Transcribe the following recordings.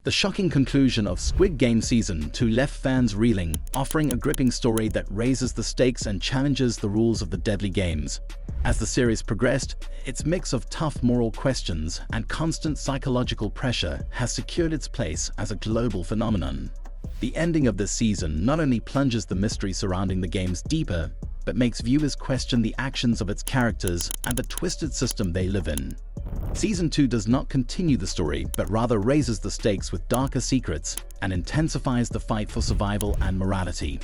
The shocking conclusion of Squid Game Season 2 left fans reeling, offering a gripping story that raises the stakes and challenges the rules of the deadly games. As the series progressed, its mix of tough moral questions and constant psychological pressure has secured its place as a global phenomenon. The ending of this season not only plunges the mystery surrounding the games deeper, but makes viewers question the actions of its characters and the twisted system they live in. Season 2 does not continue the story, but rather raises the stakes with darker secrets and intensifies the fight for survival and morality.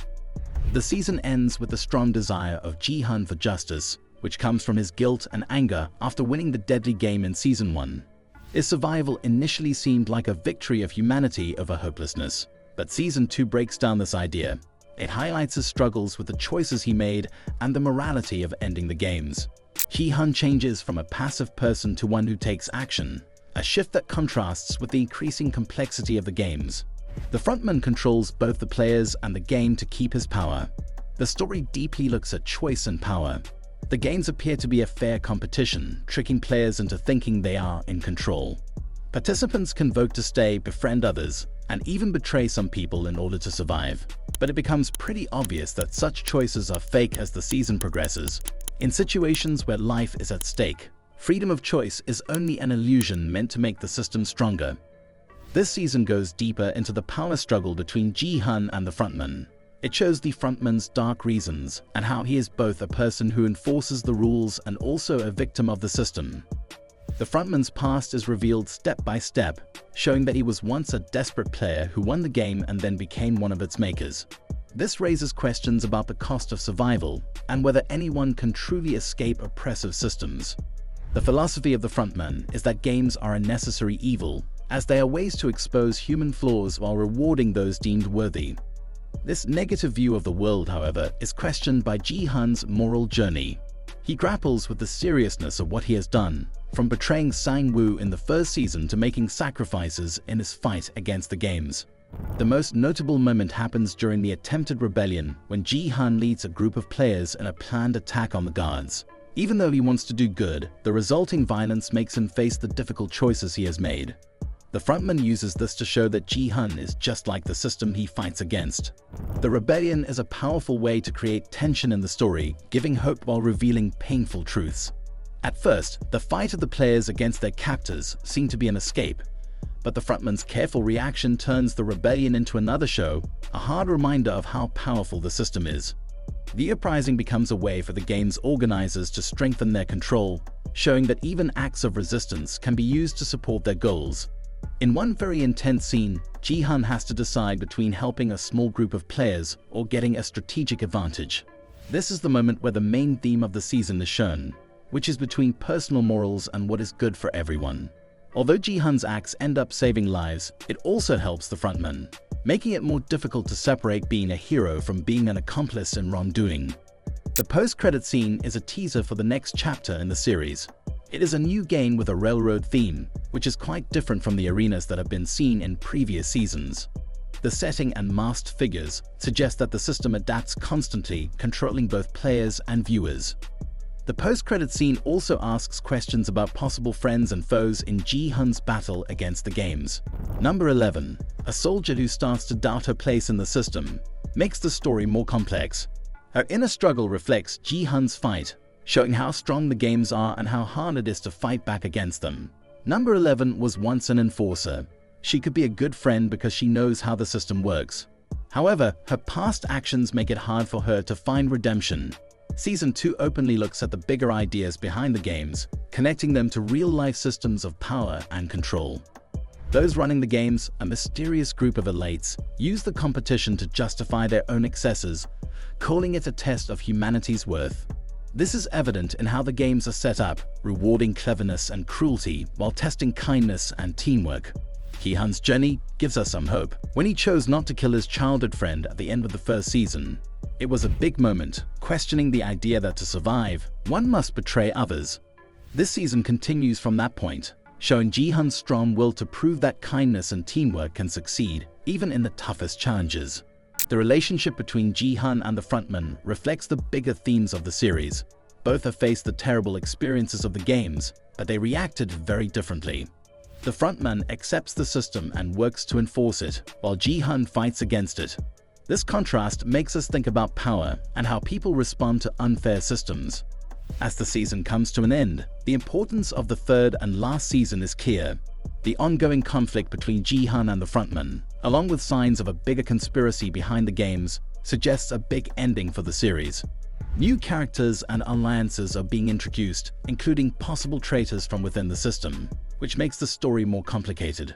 The season ends with the strong desire of Gi-hun for justice, which comes from his guilt and anger after winning the deadly game in Season 1. His survival initially seemed like a victory of humanity over hopelessness, but Season 2 breaks down this idea. It highlights his struggles with the choices he made and the morality of ending the games. Gi-hun changes from a passive person to one who takes action, a shift that contrasts with the increasing complexity of the games. The frontman controls both the players and the game to keep his power. The story deeply looks at choice and power. The games appear to be a fair competition, tricking players into thinking they are in control. Participants can vote to stay, befriend others, and even betray some people in order to survive. But it becomes pretty obvious that such choices are fake as the season progresses. In situations where life is at stake, freedom of choice is only an illusion meant to make the system stronger. This season goes deeper into the power struggle between Gi-hun and the frontman. It shows the frontman's dark reasons and how he is both a person who enforces the rules and also a victim of the system. The frontman's past is revealed step by step, showing that he was once a desperate player who won the game and then became one of its makers. This raises questions about the cost of survival and whether anyone can truly escape oppressive systems. The philosophy of the frontman is that games are a necessary evil, as they are ways to expose human flaws while rewarding those deemed worthy. This negative view of the world, however, is questioned by Gi-hun's moral journey. He grapples with the seriousness of what he has done, from betraying Sang-woo in the first season to making sacrifices in his fight against the games. The most notable moment happens during the attempted rebellion when Gi-hun leads a group of players in a planned attack on the guards. Even though he wants to do good, the resulting violence makes him face the difficult choices he has made. The frontman uses this to show that Gi-hun is just like the system he fights against. The rebellion is a powerful way to create tension in the story, giving hope while revealing painful truths. At first, the fight of the players against their captors seemed to be an escape, but the frontman's careful reaction turns the rebellion into another show, a hard reminder of how powerful the system is. The uprising becomes a way for the game's organizers to strengthen their control, showing that even acts of resistance can be used to support their goals. In one very intense scene, Gi-hun has to decide between helping a small group of players or getting a strategic advantage. This is the moment where the main theme of the season is shown, which is between personal morals and what is good for everyone. Although Gi-hun's acts end up saving lives, it also helps the frontman, making it more difficult to separate being a hero from being an accomplice in wrongdoing. The post-credit scene is a teaser for the next chapter in the series. It is a new game with a railroad theme, which is quite different from the arenas that have been seen in previous seasons. The setting and masked figures suggest that the system adapts constantly, controlling both players and viewers. The post-credit scene also asks questions about possible friends and foes in Gi-hun's battle against the games. Number 11. A soldier who starts to doubt her place in the system, makes the story more complex. Her inner struggle reflects Gi-hun's fight, showing how strong the games are and how hard it is to fight back against them. Number 11 was once an enforcer. She could be a good friend because she knows how the system works. However, her past actions make it hard for her to find redemption. Season 2 openly looks at the bigger ideas behind the games, connecting them to real-life systems of power and control. Those running the games, a mysterious group of elites, use the competition to justify their own excesses, calling it a test of humanity's worth. This is evident in how the games are set up, rewarding cleverness and cruelty while testing kindness and teamwork. Gi-hun's journey gives us some hope. When he chose not to kill his childhood friend at the end of the first season, it was a big moment, questioning the idea that to survive, one must betray others. This season continues from that point, showing Gi-hun's strong will to prove that kindness and teamwork can succeed, even in the toughest challenges. The relationship between Gi-hun and the frontman reflects the bigger themes of the series. Both have faced the terrible experiences of the games, but they reacted very differently. The frontman accepts the system and works to enforce it, while Gi-hun fights against it. This contrast makes us think about power and how people respond to unfair systems. As the season comes to an end, the importance of the third and last season is clear. The ongoing conflict between Gi-hun and the frontman, along with signs of a bigger conspiracy behind the games, suggests a big ending for the series. New characters and alliances are being introduced, including possible traitors from within the system, which makes the story more complicated.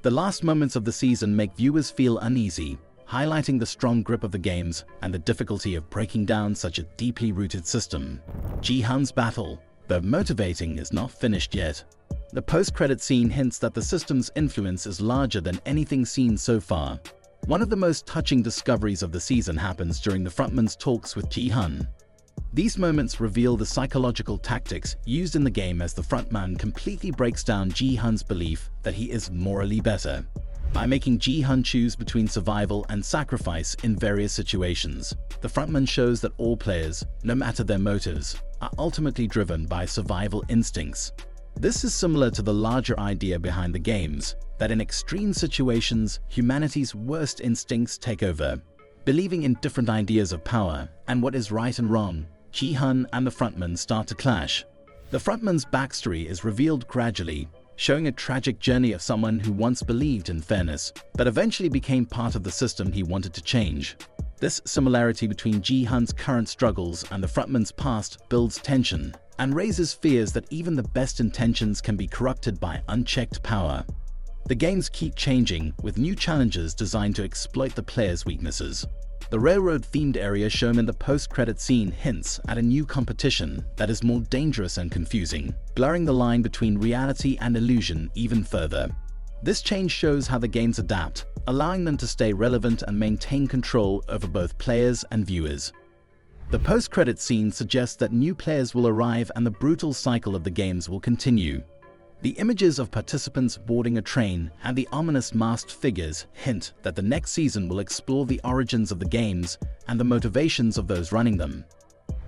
The last moments of the season make viewers feel uneasy, highlighting the strong grip of the games and the difficulty of breaking down such a deeply rooted system. Gi-hun's battle, though motivating, is not finished yet. The post-credit scene hints that the system's influence is larger than anything seen so far. One of the most touching discoveries of the season happens during the frontman's talks with Gi-hun. These moments reveal the psychological tactics used in the game as the frontman completely breaks down Gi-hun's belief that he is morally better. By making Gi-hun choose between survival and sacrifice in various situations, the frontman shows that all players, no matter their motives, are ultimately driven by survival instincts. This is similar to the larger idea behind the games, that in extreme situations, humanity's worst instincts take over. Believing in different ideas of power and what is right and wrong, Gi-hun and the frontman start to clash. The frontman's backstory is revealed gradually, showing a tragic journey of someone who once believed in fairness, but eventually became part of the system he wanted to change. This similarity between Gi-hun's current struggles and the frontman's past builds tension and raises fears that even the best intentions can be corrupted by unchecked power. The games keep changing, with new challenges designed to exploit the player's weaknesses. The railroad-themed area shown in the post-credit scene hints at a new competition that is more dangerous and confusing, blurring the line between reality and illusion even further. This change shows how the games adapt, allowing them to stay relevant and maintain control over both players and viewers. The post-credit scene suggests that new players will arrive and the brutal cycle of the games will continue. The images of participants boarding a train and the ominous masked figures hint that the next season will explore the origins of the games and the motivations of those running them.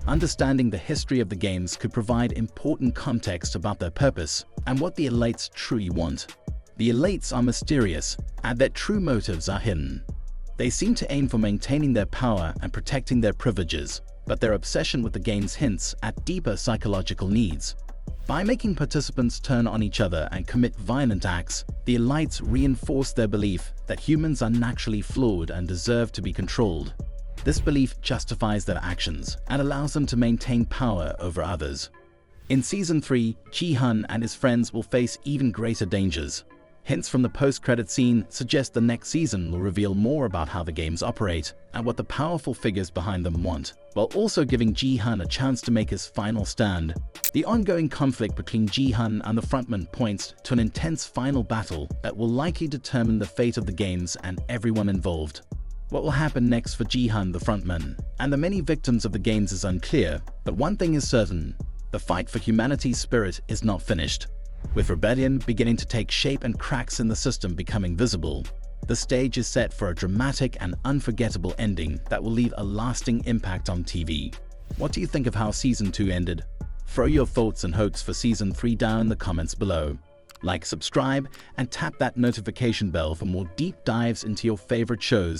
Understanding the history of the games could provide important context about their purpose and what the elites truly want. The elites are mysterious, and their true motives are hidden. They seem to aim for maintaining their power and protecting their privileges, but their obsession with the games hints at deeper psychological needs. By making participants turn on each other and commit violent acts, the elites reinforce their belief that humans are naturally flawed and deserve to be controlled. This belief justifies their actions and allows them to maintain power over others. In Season 3, Gi-hun and his friends will face even greater dangers. Hints from the post-credit scene suggest the next season will reveal more about how the games operate and what the powerful figures behind them want, while also giving Gi-hun a chance to make his final stand. The ongoing conflict between Gi-hun and the frontman points to an intense final battle that will likely determine the fate of the games and everyone involved. What will happen next for Gi-hun, the frontman, and the many victims of the games is unclear, but one thing is certain: the fight for humanity's spirit is not finished. With rebellion beginning to take shape and cracks in the system becoming visible, the stage is set for a dramatic and unforgettable ending that will leave a lasting impact on TV. What do you think of how Season 2 ended? Throw your thoughts and hopes for Season 3 down in the comments below. Like, subscribe, and tap that notification bell for more deep dives into your favorite shows.